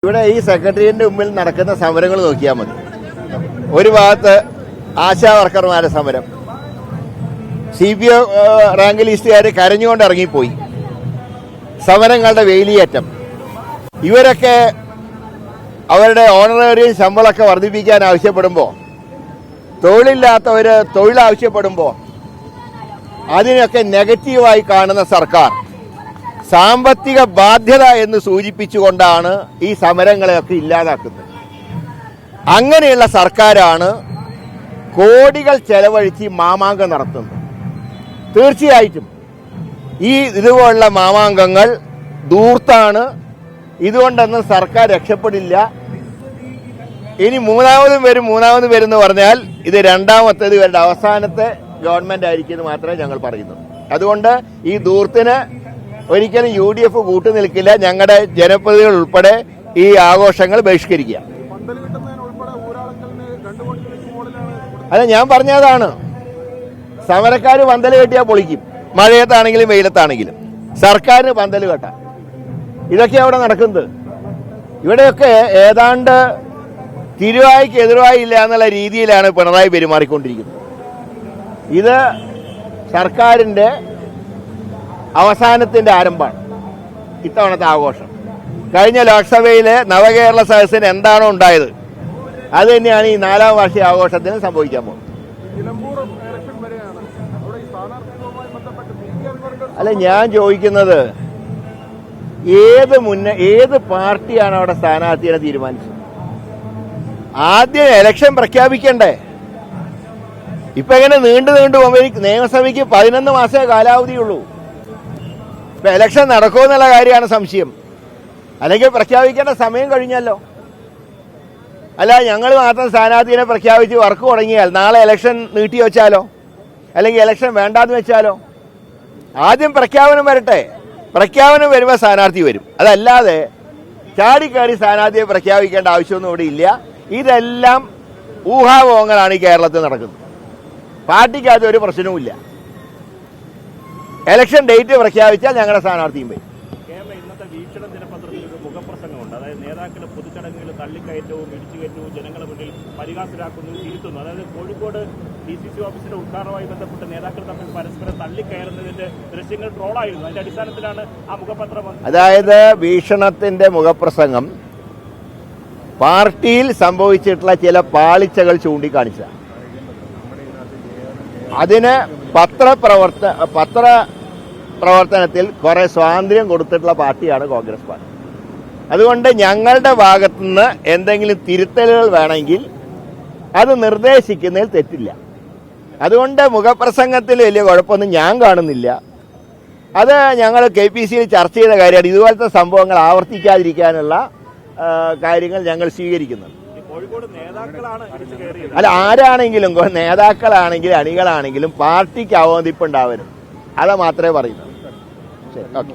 ഇവിടെ ഈ സെക്രട്ടേറിയറ്റിന്റെ മുമ്പിൽ നടക്കുന്ന സമരങ്ങൾ നോക്കിയാൽ മതി. ഒരു ഭാഗത്ത് ആശാ വർക്കർമാരുടെ സമരം, CPO റാങ്ക് ലിസ്റ്റുകാർ കരഞ്ഞുകൊണ്ട് ഇറങ്ങിപ്പോയി, സമരങ്ങളുടെ വേലിയേറ്റം. ഇവരൊക്കെ അവരുടെ ഓണറേറിയം ശമ്പളമൊക്കെ വർദ്ധിപ്പിക്കാൻ ആവശ്യപ്പെടുമ്പോൾ, തൊഴിലില്ലാത്തവർ തൊഴിലാവശ്യപ്പെടുമ്പോൾ അതിനൊക്കെ നെഗറ്റീവായി കാണുന്ന സർക്കാർ സാമ്പത്തിക ബാധ്യത എന്ന് സൂചിപ്പിച്ചുകൊണ്ടാണ് ഈ സമരങ്ങളെയൊക്കെ ഇല്ലാതാക്കുന്നത്. അങ്ങനെയുള്ള സർക്കാരാണ് കോടികൾ ചെലവഴിച്ച് മാമാങ്കം നടത്തുന്നത്. തീർച്ചയായിട്ടും ഇതുപോലുള്ള മാമാങ്കങ്ങൾ ധൂർത്താണ്. ഇതുകൊണ്ടൊന്നും സർക്കാർ രക്ഷപ്പെടില്ല. ഇനി മൂന്നാമതും വരും എന്ന് പറഞ്ഞാൽ ഇത് രണ്ടാമത്തേത് ഇവരുടെ അവസാനത്തെ ഗവൺമെന്റ് ആയിരിക്കും എന്ന് മാത്രമേ ഞങ്ങൾ പറയുന്നുള്ളൂ. അതുകൊണ്ട് ഈ ധൂർത്തിന് ഒരിക്കലും UDF കൂട്ടുനിൽക്കില്ല. ഞങ്ങളുടെ ജനപ്രതിനിധികൾ ഉൾപ്പെടെ ഈ ആഘോഷങ്ങൾ ബഹിഷ്കരിക്കുക. അല്ല, ഞാൻ പറഞ്ഞതാണ്, സമരക്കാർ പന്തൽ കെട്ടിയാൽ പൊളിക്കും, മഴയത്താണെങ്കിലും വെയിലത്താണെങ്കിലും. സർക്കാരിന് പന്തൽ കെട്ടാം. ഇതൊക്കെ അവിടെ നടക്കുന്നത്. ഇവിടെയൊക്കെ ഏതാണ്ട് തിരുവായിക്ക് എതിർവായി ഇല്ല എന്നുള്ള രീതിയിലാണ് പിണറായി പെരുമാറിക്കൊണ്ടിരിക്കുന്നത്. ഇത് സർക്കാരിന്റെ അവസാനത്തിന്റെ ആരംഭമാണ് ഇത്തവണത്തെ ആഘോഷം. കഴിഞ്ഞ ലോക്സഭയിലെ നവകേരള സദസ്സിന് എന്താണോ ഉണ്ടായത് അത് തന്നെയാണ് ഈ 4ാം വാർഷിക ആഘോഷത്തിന് സംഭവിക്കാൻ പോകുന്നത്. അല്ല, ഞാൻ ചോദിക്കുന്നത് ഏത് പാർട്ടിയാണ് അവിടെ സ്ഥാനാർത്ഥിയെ തീരുമാനിച്ചത്? ആദ്യം ഇലക്ഷൻ പ്രഖ്യാപിക്കണ്ടേ? ഇപ്പൊ എങ്ങനെ നീണ്ടു നിയമസഭയ്ക്ക് 11 മാസമേ കാലാവധിയുള്ളൂ. ഇപ്പൊ ഇലക്ഷൻ നടക്കുമെന്നുള്ള കാര്യമാണ് സംശയം. അല്ലെങ്കിൽ പ്രഖ്യാപിക്കേണ്ട സമയം കഴിഞ്ഞല്ലോ. അല്ല, ഞങ്ങൾ മാത്രം സ്ഥാനാർത്ഥിയെ പ്രഖ്യാപിച്ച് വർക്ക് തുടങ്ങിയാൽ നാളെ ഇലക്ഷൻ നീട്ടിവെച്ചാലോ, അല്ലെങ്കിൽ ഇലക്ഷൻ വേണ്ടാന്ന് വെച്ചാലോ? ആദ്യം പ്രഖ്യാപനം വരട്ടെ. പ്രഖ്യാപനം വരുമ്പോൾ സ്ഥാനാർത്ഥി വരും. അതല്ലാതെ ചാടിക്കയറി സ്ഥാനാർത്ഥിയെ പ്രഖ്യാപിക്കേണ്ട ആവശ്യമൊന്നും ഇവിടെ ഇല്ല. ഇതെല്ലാം ഊഹാപോഹങ്ങളാണ് ഈ കേരളത്തിൽ നടക്കുന്നത്. പാർട്ടിക്കകത്ത് ഒരു പ്രശ്നവുമില്ല. ഇലക്ഷൻ ഡേറ്റ് പ്രഖ്യാപിച്ചാൽ ഞങ്ങളുടെ സ്ഥാനാർത്ഥിയും വരും. ഇന്നത്തെ വീക്ഷണ ദിനപത്രത്തിൽ ഒരു മുഖപ്രസംഗമുണ്ട്. അതായത് നേതാക്കളുടെ പൊതുചടങ്ങുകൾ തള്ളിക്കയറ്റവും ഇടിച്ചുകയറ്റവും ജനങ്ങളുടെ മുന്നിൽ പരിഹാസരാക്കുന്നു, തിരുത്തുന്നു. അതായത് കോഴിക്കോട് DCC ഓഫീസിന്റെ ഉദ്ഘാടനവുമായി ബന്ധപ്പെട്ട് നേതാക്കൾ തമ്മിൽ പരസ്പരം തള്ളിക്കയറുന്നതിന്റെ ദൃശ്യങ്ങൾ ട്രോളായിരുന്നു. അതിന്റെ അടിസ്ഥാനത്തിലാണ് ആ മുഖപത്രം. അതായത് വീക്ഷണത്തിന്റെ മുഖപ്രസംഗം പാർട്ടിയിൽ സംഭവിച്ചിട്ടുള്ള ചില പാളിച്ചകൾ ചൂണ്ടിക്കാണിച്ച, അതിന് പത്രപ്രവർത്തനത്തിൽ കുറെ സ്വാതന്ത്ര്യം കൊടുത്തിട്ടുള്ള പാർട്ടിയാണ് കോൺഗ്രസ് പാർട്ടി. അതുകൊണ്ട് ഞങ്ങളുടെ ഭാഗത്തുനിന്ന് എന്തെങ്കിലും തിരുത്തലുകൾ വേണമെങ്കിൽ അത് നിർദ്ദേശിക്കുന്നതിൽ തെറ്റില്ല. അതുകൊണ്ട് മുഖപ്രസംഗത്തിൽ വലിയ കുഴപ്പമൊന്നും ഞാൻ കാണുന്നില്ല. അത് ഞങ്ങൾ KPCയിൽ ചർച്ച ചെയ്ത കാര്യമാണ്. ഇതുപോലത്തെ സംഭവങ്ങൾ ആവർത്തിക്കാതിരിക്കാനുള്ള കാര്യങ്ങൾ ഞങ്ങൾ സ്വീകരിക്കുന്നുണ്ട്. അല്ല, ആരാണെങ്കിലും, നേതാക്കളാണെങ്കിലും അണികളാണെങ്കിലും പാർട്ടിക്ക് അവമതിപ്പുണ്ടാവരുത്. അത് മാത്രമേ പറയുന്നുള്ളൂ. ശരി, ഓക്കെ.